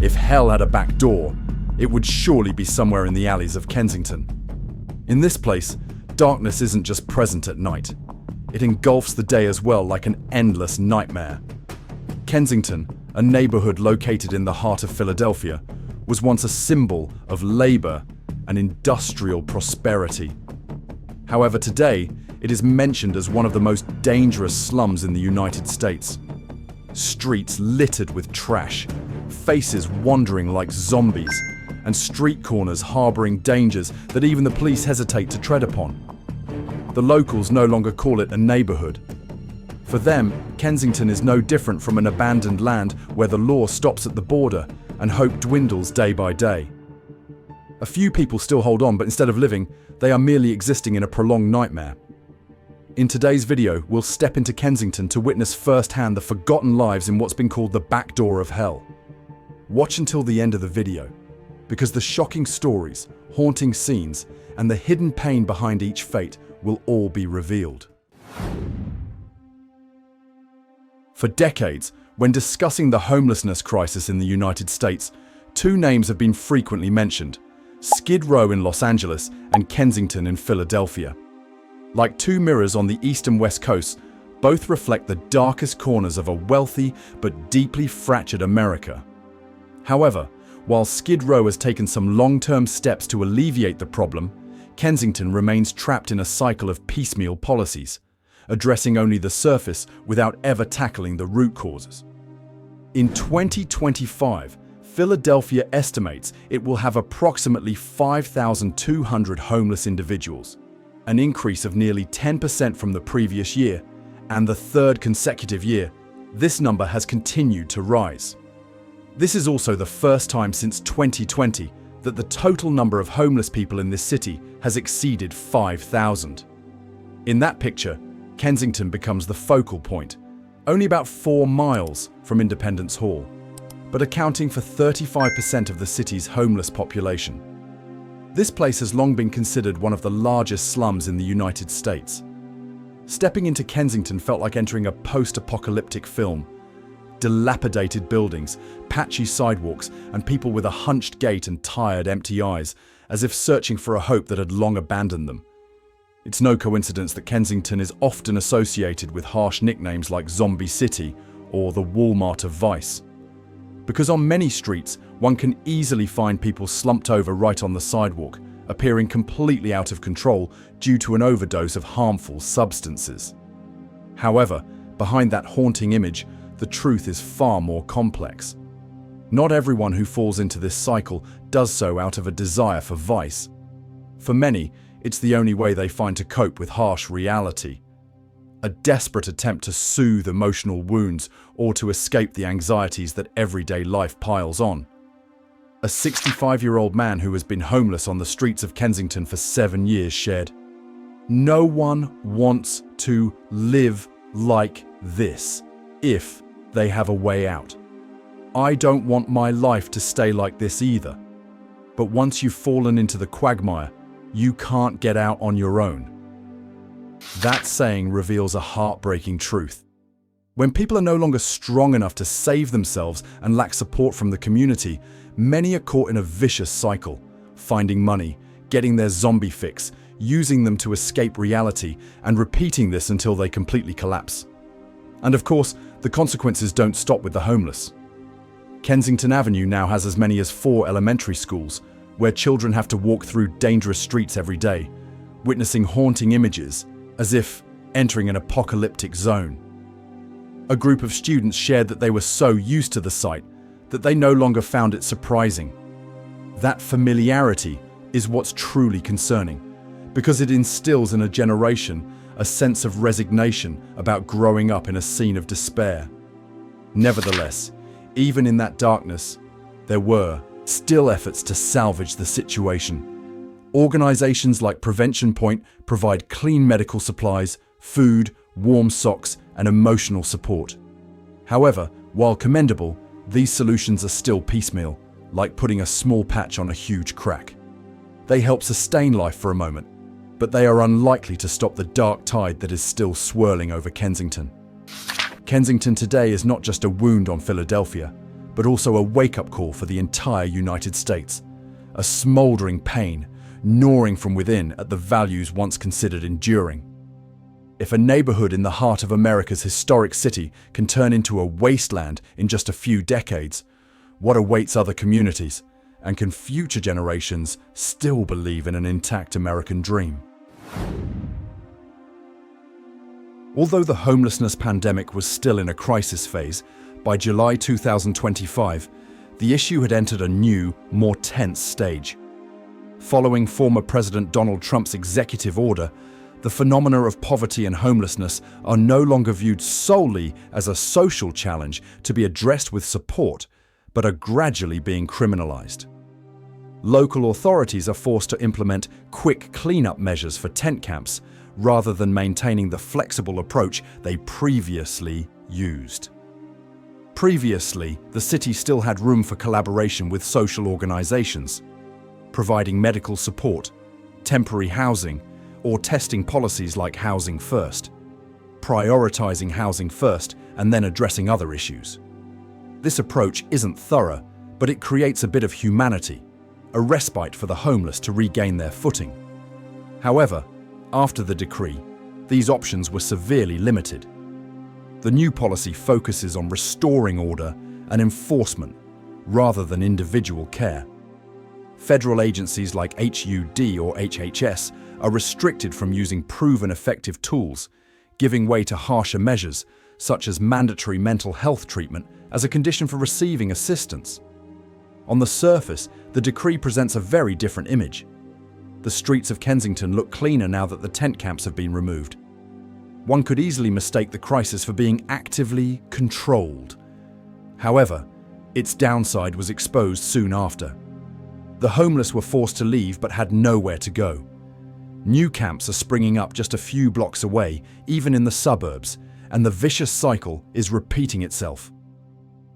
If hell had a back door, it would surely be somewhere in the alleys of Kensington. In this place, darkness isn't just present at night. It engulfs the day as well, like an endless nightmare. Kensington, a neighborhood located in the heart of Philadelphia, was once a symbol of labor and industrial prosperity. However, today, it is mentioned as one of the most dangerous slums in the United States. Streets littered with trash, faces wandering like zombies, and street corners harboring dangers that even the police hesitate to tread upon. The locals no longer call it a neighborhood. For them, Kensington is no different from an abandoned land where the law stops at the border and hope dwindles day by day. A few people still hold on, but instead of living, they are merely existing in a prolonged nightmare. In today's video, we'll step into Kensington to witness firsthand the forgotten lives in what's been called the back door of hell. Watch until the end of the video, because the shocking stories, haunting scenes, and the hidden pain behind each fate will all be revealed. For decades, when discussing the homelessness crisis in the United States, two names have been frequently mentioned: Skid Row in Los Angeles and Kensington in Philadelphia. Like two mirrors on the east and west coasts, both reflect the darkest corners of a wealthy but deeply fractured America. However, while Skid Row has taken some long-term steps to alleviate the problem, Kensington remains trapped in a cycle of piecemeal policies, addressing only the surface without ever tackling the root causes. In 2025, Philadelphia estimates it will have approximately 5,200 homeless individuals, an increase of nearly 10% from the previous year, and the third consecutive year, this number has continued to rise. This is also the first time since 2020 that the total number of homeless people in this city has exceeded 5,000. In that picture, Kensington becomes the focal point, only about 4 miles from Independence Hall, but accounting for 35% of the city's homeless population. This place has long been considered one of the largest slums in the United States. Stepping into Kensington felt like entering a post-apocalyptic film. Dilapidated buildings, patchy sidewalks, and people with a hunched gait and tired, empty eyes, as if searching for a hope that had long abandoned them. It's no coincidence that Kensington is often associated with harsh nicknames like Zombie City or the Walmart of Vice. Because on many streets, one can easily find people slumped over right on the sidewalk, appearing completely out of control due to an overdose of harmful substances. However, behind that haunting image, the truth is far more complex. Not everyone who falls into this cycle does so out of a desire for vice. For many, it's the only way they find to cope with harsh reality. A desperate attempt to soothe emotional wounds or to escape the anxieties that everyday life piles on. A 65-year-old man who has been homeless on the streets of Kensington for 7 years shared, "No one wants to live like this if they have a way out. I don't want my life to stay like this either. But once you've fallen into the quagmire, you can't get out on your own." That saying reveals a heartbreaking truth. When people are no longer strong enough to save themselves and lack support from the community, many are caught in a vicious cycle, finding money, getting their zombie fix, using them to escape reality, and repeating this until they completely collapse. And of course, the consequences don't stop with the homeless. Kensington Avenue now has as many as 4 elementary schools, where children have to walk through dangerous streets every day, witnessing haunting images, as if entering an apocalyptic zone. A group of students shared that they were so used to the sight that they no longer found it surprising. That familiarity is what's truly concerning, because it instills in a generation a sense of resignation about growing up in a scene of despair. Nevertheless, even in that darkness, there were still efforts to salvage the situation. Organizations like Prevention Point provide clean medical supplies, food, warm socks, and emotional support. However, while commendable, these solutions are still piecemeal, like putting a small patch on a huge crack. They help sustain life for a moment, but they are unlikely to stop the dark tide that is still swirling over Kensington. Kensington today is not just a wound on Philadelphia, but also a wake-up call for the entire United States. A smoldering pain, gnawing from within at the values once considered enduring. If a neighborhood in the heart of America's historic city can turn into a wasteland in just a few decades, what awaits other communities? And can future generations still believe in an intact American dream? Although the homelessness pandemic was still in a crisis phase, by July 2025, the issue had entered a new, more tense stage. Following former President Donald Trump's executive order, the phenomena of poverty and homelessness are no longer viewed solely as a social challenge to be addressed with support, but are gradually being criminalized. Local authorities are forced to implement quick cleanup measures for tent camps rather than maintaining the flexible approach they previously used. Previously, the city still had room for collaboration with social organizations, providing medical support, temporary housing, or testing policies like housing first, prioritizing housing first and then addressing other issues. This approach isn't thorough, but it creates a bit of humanity, a respite for the homeless to regain their footing. However, after the decree, these options were severely limited. The new policy focuses on restoring order and enforcement rather than individual care. Federal agencies like HUD or HHS are restricted from using proven effective tools, giving way to harsher measures such as mandatory mental health treatment as a condition for receiving assistance. On the surface, the decree presents a very different image. The streets of Kensington look cleaner now that the tent camps have been removed. One could easily mistake the crisis for being actively controlled. However, its downside was exposed soon after. The homeless were forced to leave but had nowhere to go. New camps are springing up just a few blocks away, even in the suburbs, and the vicious cycle is repeating itself.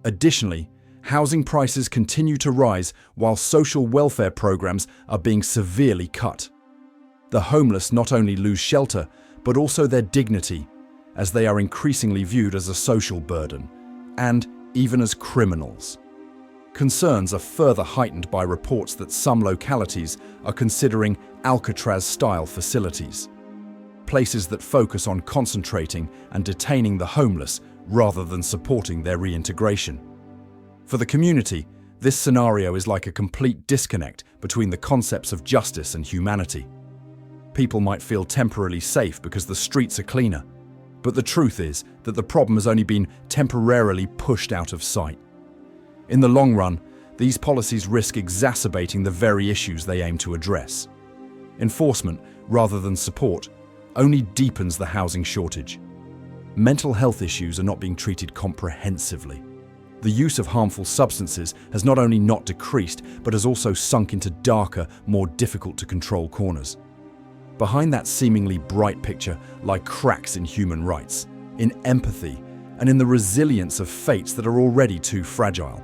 Additionally, housing prices continue to rise while social welfare programs are being severely cut. The homeless not only lose shelter, but also their dignity, as they are increasingly viewed as a social burden, and even as criminals. Concerns are further heightened by reports that some localities are considering Alcatraz-style facilities, places that focus on concentrating and detaining the homeless rather than supporting their reintegration. For the community, this scenario is like a complete disconnect between the concepts of justice and humanity. People might feel temporarily safe because the streets are cleaner, but the truth is that the problem has only been temporarily pushed out of sight. In the long run, these policies risk exacerbating the very issues they aim to address. Enforcement, rather than support, only deepens the housing shortage. Mental health issues are not being treated comprehensively. The use of harmful substances has not only not decreased, but has also sunk into darker, more difficult to control corners. Behind that seemingly bright picture lie cracks in human rights, in empathy, and in the resilience of fates that are already too fragile.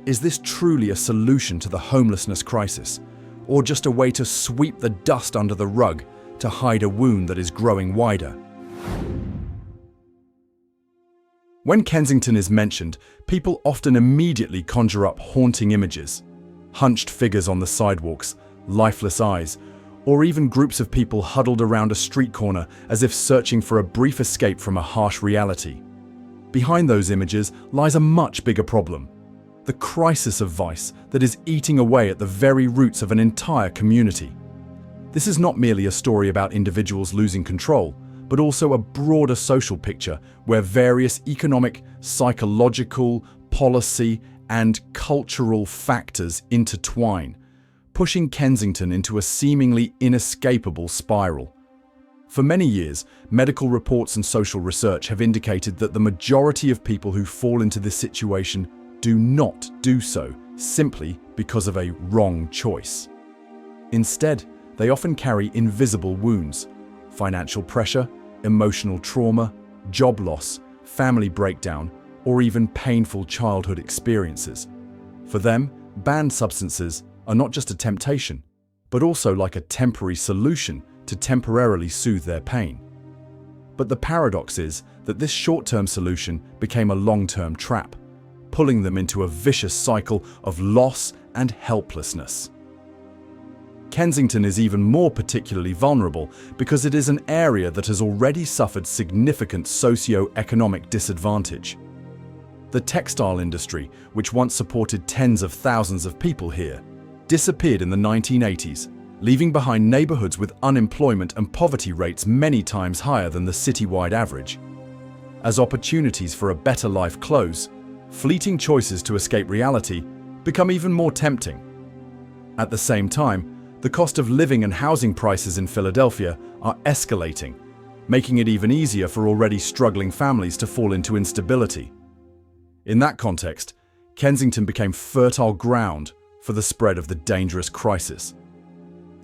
Is this truly a solution to the homelessness crisis, or just a way to sweep the dust under the rug to hide a wound that is growing wider? When Kensington is mentioned, people often immediately conjure up haunting images. Hunched figures on the sidewalks, lifeless eyes, or even groups of people huddled around a street corner as if searching for a brief escape from a harsh reality. Behind those images lies a much bigger problem: the crisis of vice that is eating away at the very roots of an entire community. This is not merely a story about individuals losing control, but also a broader social picture where various economic, psychological, policy, and cultural factors intertwine, pushing Kensington into a seemingly inescapable spiral. For many years, medical reports and social research have indicated that the majority of people who fall into this situation do not do so simply because of a wrong choice. Instead, they often carry invisible wounds: financial pressure, emotional trauma, job loss, family breakdown, or even painful childhood experiences. For them, banned substances are not just a temptation, but also like a temporary solution to temporarily soothe their pain. But the paradox is that this short-term solution became a long-term trap, pulling them into a vicious cycle of loss and helplessness. Kensington is even more particularly vulnerable because it is an area that has already suffered significant socio-economic disadvantage. The textile industry, which once supported tens of thousands of people here, disappeared in the 1980s, leaving behind neighborhoods with unemployment and poverty rates many times higher than the citywide average. As opportunities for a better life close, fleeting choices to escape reality become even more tempting. At the same time, the cost of living and housing prices in Philadelphia are escalating, making it even easier for already struggling families to fall into instability. In that context, Kensington became fertile ground for the spread of the dangerous crisis.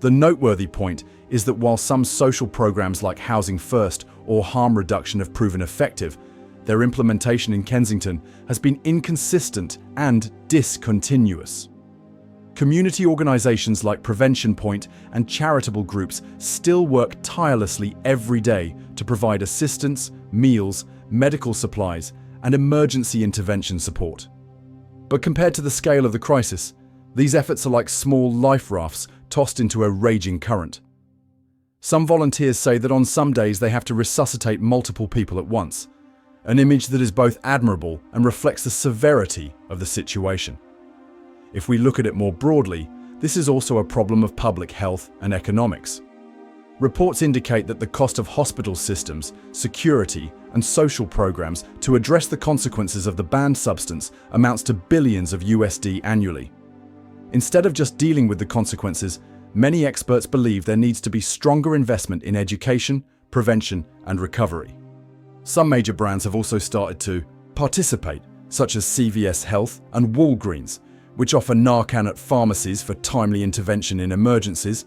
The noteworthy point is that while some social programs like Housing First or harm reduction have proven effective, their implementation in Kensington has been inconsistent and discontinuous. Community organizations like Prevention Point and charitable groups still work tirelessly every day to provide assistance, meals, medical supplies, and emergency intervention support. But compared to the scale of the crisis, these efforts are like small life rafts tossed into a raging current. Some volunteers say that on some days they have to resuscitate multiple people at once, an image that is both admirable and reflects the severity of the situation. If we look at it more broadly, this is also a problem of public health and economics. Reports indicate that the cost of hospital systems, security, and social programs to address the consequences of the banned substance amounts to billions of USD annually. Instead of just dealing with the consequences, many experts believe there needs to be stronger investment in education, prevention, and recovery. Some major brands have also started to participate, such as CVS Health and Walgreens, which offer Narcan at pharmacies for timely intervention in emergencies,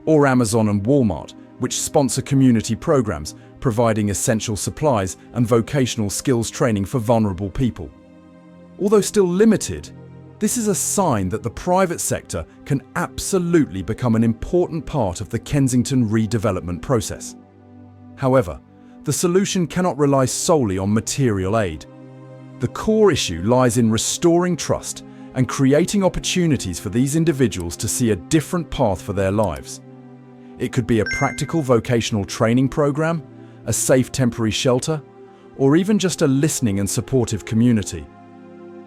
or Amazon and Walmart, which sponsor community programs providing essential supplies and vocational skills training for vulnerable people. Although still limited, this is a sign that the private sector can absolutely become an important part of the Kensington redevelopment process. However, the solution cannot rely solely on material aid. The core issue lies in restoring trust and creating opportunities for these individuals to see a different path for their lives. It could be a practical vocational training program, a safe temporary shelter, or even just a listening and supportive community.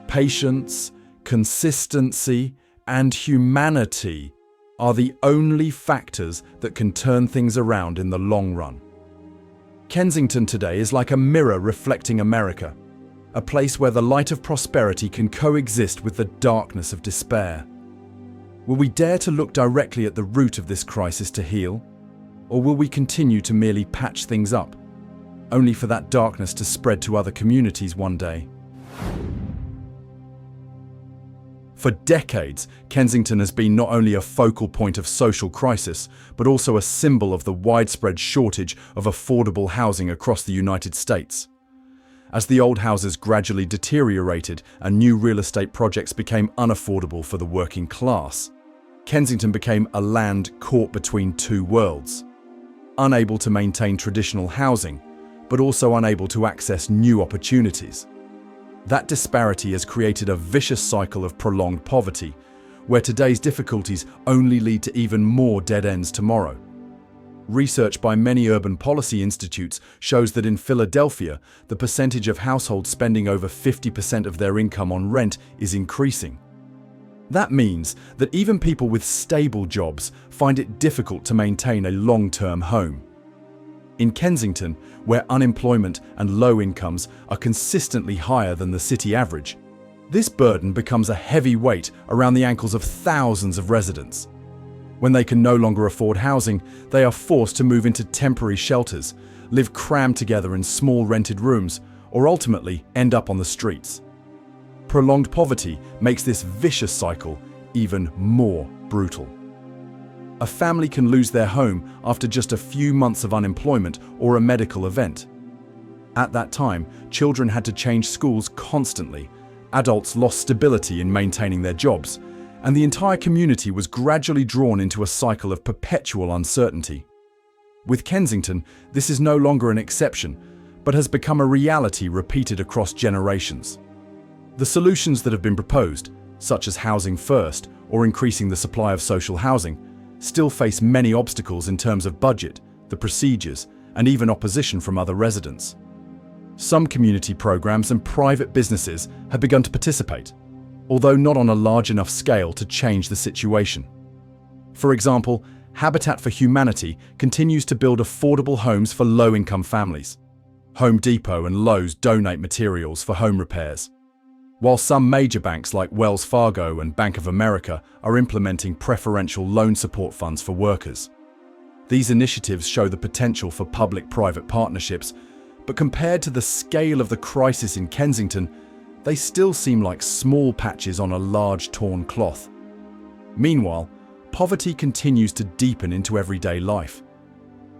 Patience, consistency, and humanity are the only factors that can turn things around in the long run. Kensington today is like a mirror reflecting America, a place where the light of prosperity can coexist with the darkness of despair. Will we dare to look directly at the root of this crisis to heal? Or will we continue to merely patch things up, only for that darkness to spread to other communities one day? For decades, Kensington has been not only a focal point of social crisis, but also a symbol of the widespread shortage of affordable housing across the United States. As the old houses gradually deteriorated and new real estate projects became unaffordable for the working class, Kensington became a land caught between two worlds, unable to maintain traditional housing, but also unable to access new opportunities. That disparity has created a vicious cycle of prolonged poverty, where today's difficulties only lead to even more dead ends tomorrow. Research by many urban policy institutes shows that in Philadelphia, the percentage of households spending over 50% of their income on rent is increasing. That means that even people with stable jobs find it difficult to maintain a long-term home. In Kensington, where unemployment and low incomes are consistently higher than the city average, this burden becomes a heavy weight around the ankles of thousands of residents. When they can no longer afford housing, they are forced to move into temporary shelters, live crammed together in small rented rooms, or ultimately end up on the streets. Prolonged poverty makes this vicious cycle even more brutal. A family can lose their home after just a few months of unemployment or a medical event. At that time, children had to change schools constantly, adults lost stability in maintaining their jobs, and the entire community was gradually drawn into a cycle of perpetual uncertainty. With Kensington, this is no longer an exception, but has become a reality repeated across generations. The solutions that have been proposed, such as housing first or increasing the supply of social housing, still face many obstacles in terms of budget, the procedures, and even opposition from other residents. Some community programs and private businesses have begun to participate, although not on a large enough scale to change the situation. For example, Habitat for Humanity continues to build affordable homes for low-income families. Home Depot and Lowe's donate materials for home repairs, while some major banks like Wells Fargo and Bank of America are implementing preferential loan support funds for workers. These initiatives show the potential for public-private partnerships, but compared to the scale of the crisis in Kensington, they still seem like small patches on a large torn cloth. Meanwhile, poverty continues to deepen into everyday life.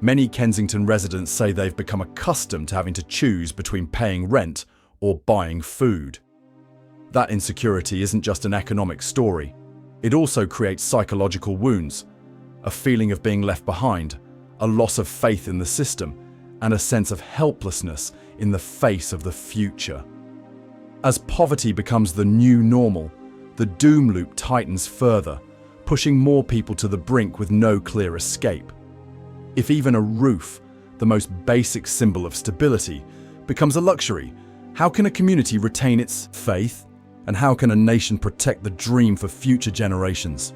Many Kensington residents say they've become accustomed to having to choose between paying rent or buying food. That insecurity isn't just an economic story. It also creates psychological wounds, a feeling of being left behind, a loss of faith in the system, and a sense of helplessness in the face of the future. As poverty becomes the new normal, the doom loop tightens further, pushing more people to the brink with no clear escape. If even a roof, the most basic symbol of stability, becomes a luxury, how can a community retain its faith? And how can a nation protect the dream for future generations?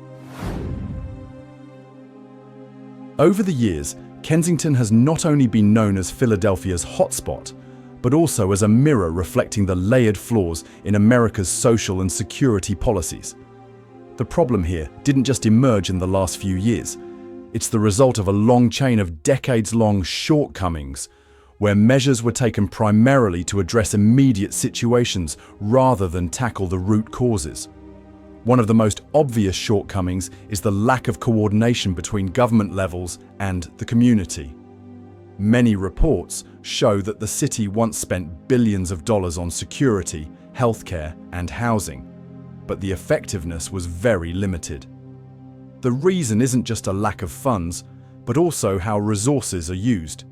Over the years, Kensington has not only been known as Philadelphia's hotspot, but also as a mirror reflecting the layered flaws in America's social and security policies. The problem here didn't just emerge in the last few years. It's the result of a long chain of decades-long shortcomings, where measures were taken primarily to address immediate situations rather than tackle the root causes. One of the most obvious shortcomings is the lack of coordination between government levels and the community. Many reports show that the city once spent billions of dollars on security, healthcare, and housing, but the effectiveness was very limited. The reason isn't just a lack of funds, but also how resources are used.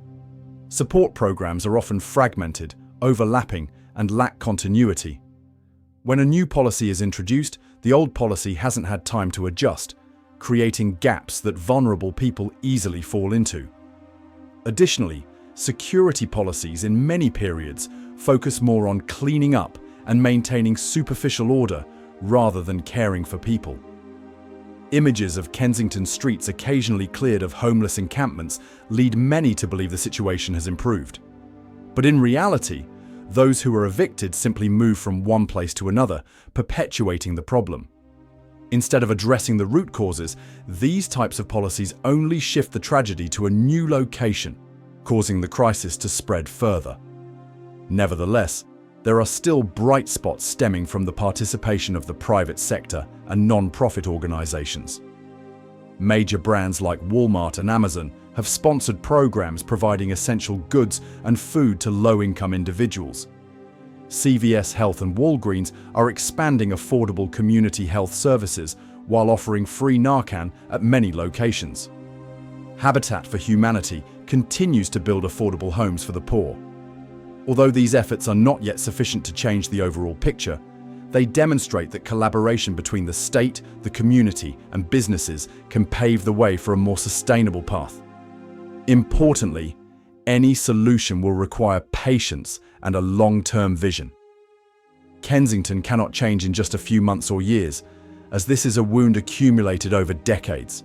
Support programs are often fragmented, overlapping, and lack continuity. When a new policy is introduced, the old policy hasn't had time to adjust, creating gaps that vulnerable people easily fall into. Additionally, security policies in many periods focus more on cleaning up and maintaining superficial order rather than caring for people. Images of Kensington streets occasionally cleared of homeless encampments lead many to believe the situation has improved. But in reality, those who are evicted simply move from one place to another, perpetuating the problem. Instead of addressing the root causes, these types of policies only shift the tragedy to a new location, causing the crisis to spread further. Nevertheless, there are still bright spots stemming from the participation of the private sector and non-profit organizations. Major brands like Walmart and Amazon have sponsored programs providing essential goods and food to low-income individuals. CVS Health and Walgreens are expanding affordable community health services while offering free Narcan at many locations. Habitat for Humanity continues to build affordable homes for the poor. Although these efforts are not yet sufficient to change the overall picture, they demonstrate that collaboration between the state, the community, and businesses can pave the way for a more sustainable path. Importantly, any solution will require patience and a long-term vision. Kensington cannot change in just a few months or years, as this is a wound accumulated over decades.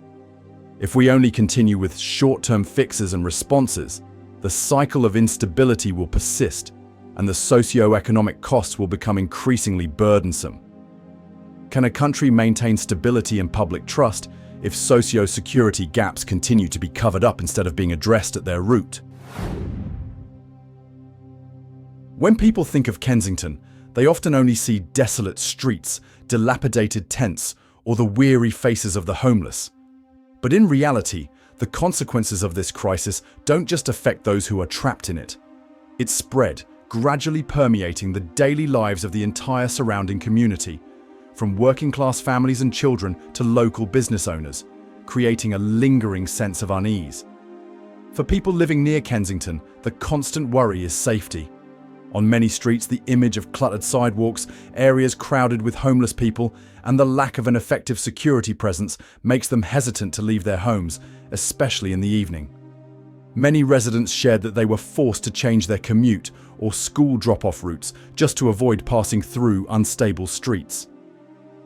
If we only continue with short-term fixes and responses, the cycle of instability will persist, and the socio-economic costs will become increasingly burdensome. Can a country maintain stability and public trust if socio-security gaps continue to be covered up instead of being addressed at their root? When people think of Kensington, they often only see desolate streets, dilapidated tents, or the weary faces of the homeless. But in reality, the consequences of this crisis don't just affect those who are trapped in it. It's spread, gradually permeating the daily lives of the entire surrounding community, from working-class families and children to local business owners, creating a lingering sense of unease. For people living near Kensington, the constant worry is safety. On many streets, the image of cluttered sidewalks, areas crowded with homeless people, and the lack of an effective security presence makes them hesitant to leave their homes, especially in the evening. Many residents shared that they were forced to change their commute or school drop-off routes just to avoid passing through unstable streets.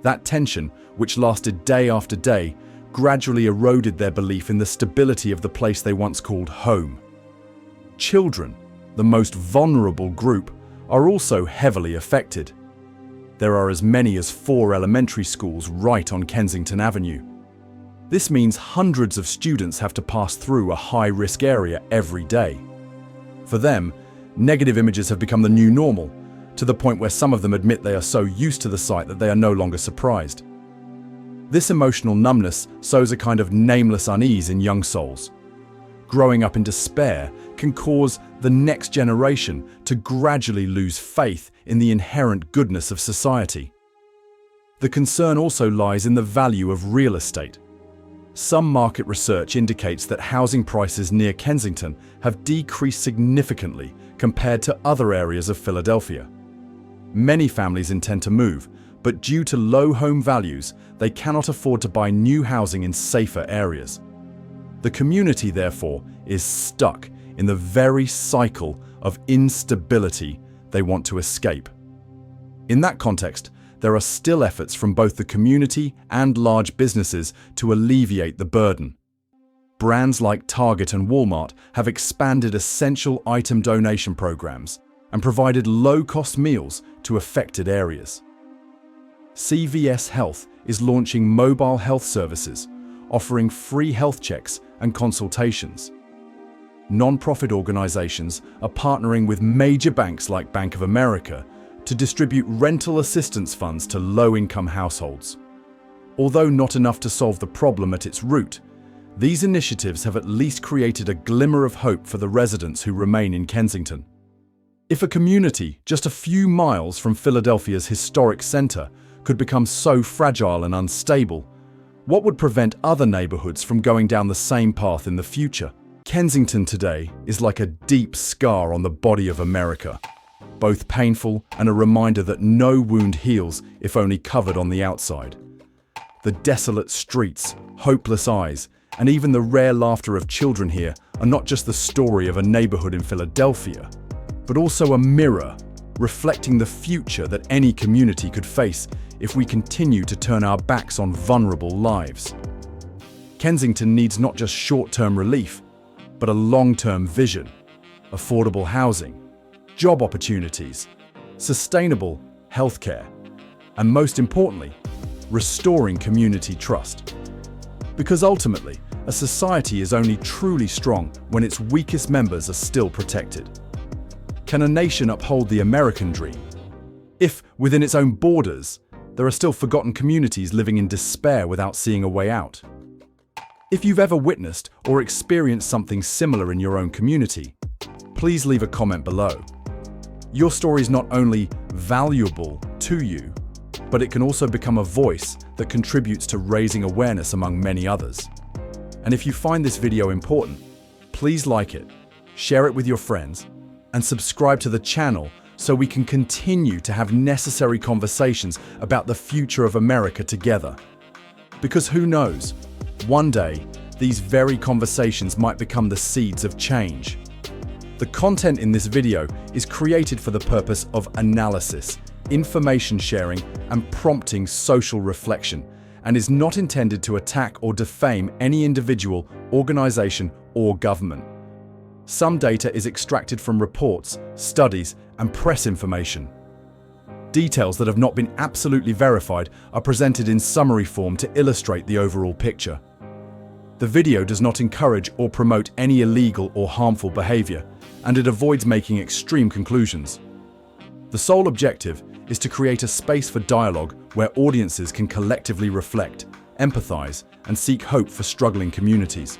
That tension, which lasted day after day, gradually eroded their belief in the stability of the place they once called home. Children, the most vulnerable group, are also heavily affected. There are as many as 4 elementary schools right on Kensington Avenue. This means hundreds of students have to pass through a high-risk area every day. For them, negative images have become the new normal, to the point where some of them admit they are so used to the sight that they are no longer surprised. This emotional numbness sows a kind of nameless unease in young souls. Growing up in despair can cause the next generation to gradually lose faith in the inherent goodness of society. The concern also lies in the value of real estate. Some market research indicates that housing prices near Kensington have decreased significantly compared to other areas of Philadelphia. Many families intend to move, but due to low home values, they cannot afford to buy new housing in safer areas. The community, therefore, is stuck in the very cycle of instability they want to escape. In that context, there are still efforts from both the community and large businesses to alleviate the burden. Brands like Target and Walmart have expanded essential item donation programs and provided low-cost meals to affected areas. CVS Health is launching mobile health services, offering free health checks and consultations. Non-profit organizations are partnering with major banks like Bank of America to distribute rental assistance funds to low-income households. Although not enough to solve the problem at its root, these initiatives have at least created a glimmer of hope for the residents who remain in Kensington. If a community just a few miles from Philadelphia's historic center could become so fragile and unstable, what would prevent other neighborhoods from going down the same path in the future? Kensington today is like a deep scar on the body of America, both painful and a reminder that no wound heals if only covered on the outside. The desolate streets, hopeless eyes, and even the rare laughter of children here are not just the story of a neighborhood in Philadelphia, but also a mirror reflecting the future that any community could face if we continue to turn our backs on vulnerable lives. Kensington needs not just short-term relief, but a long-term vision, affordable housing, job opportunities, sustainable healthcare, and most importantly, restoring community trust. Because ultimately, a society is only truly strong when its weakest members are still protected. Can a nation uphold the American dream if, within its own borders, there are still forgotten communities living in despair without seeing a way out? If you've ever witnessed or experienced something similar in your own community, please leave a comment below. Your story is not only valuable to you, but it can also become a voice that contributes to raising awareness among many others. And if you find this video important, please like it, share it with your friends, and subscribe to the channel so we can continue to have necessary conversations about the future of America together. Because who knows, one day, these very conversations might become the seeds of change. The content in this video is created for the purpose of analysis, information sharing, and prompting social reflection, and is not intended to attack or defame any individual, organization, or government. Some data is extracted from reports, studies, and press information. Details that have not been absolutely verified are presented in summary form to illustrate the overall picture. The video does not encourage or promote any illegal or harmful behavior, and it avoids making extreme conclusions. The sole objective is to create a space for dialogue where audiences can collectively reflect, empathize, and seek hope for struggling communities.